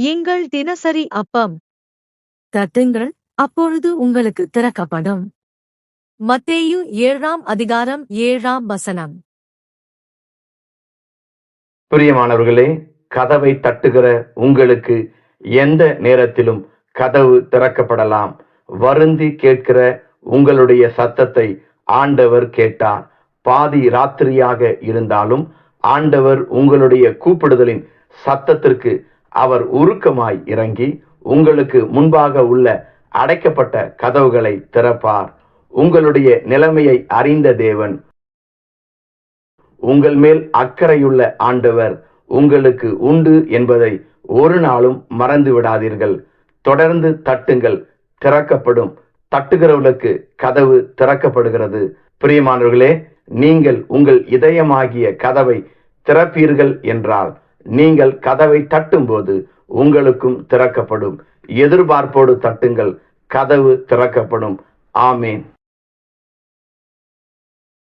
எங்கள் தினசரி அப்பம். தட்டுங்கள், அப்பொழுது உங்களுக்கு திறக்கப்படும். மத்தேயு 7:7. பிரியமானவர்களே, கதவை தட்டுகிற உங்களுக்கு எந்த நேரத்திலும் கதவு திறக்கப்படலாம். வருந்தி கேட்கிற உங்களுடைய சத்தத்தை ஆண்டவர் கேட்டார். பாதி ராத்திரியாக இருந்தாலும் ஆண்டவர் உங்களுடைய கூப்பிடுதலின் சத்தத்திற்கு அவர் உருக்கமாய் இறங்கி உங்களுக்கு முன்பாக உள்ள அடைக்கப்பட்ட கதவுகளை திறப்பார். உங்களுடைய நிலைமையை அறிந்த தேவன், உங்கள் மேல் அக்கறையுள்ள ஆண்டவர் உங்களுக்கு உண்டு என்பதை ஒரு நாளும் மறந்து விடாதீர்கள். தொடர்ந்து தட்டுங்கள், திறக்கப்படும். தட்டுகிறவர்களுக்கு கதவு திறக்கப்படுகிறது. பிரியமானவர்களே, நீங்கள் உங்கள் இதயமாகிய கதவை திறப்பீர்கள் என்றால், நீங்கள் கதவை தட்டும்போது உங்களுக்கும் திறக்கப்படும். எதிர்பார்ப்போடு தட்டுங்கள், கதவு திறக்கப்படும். ஆமேன்.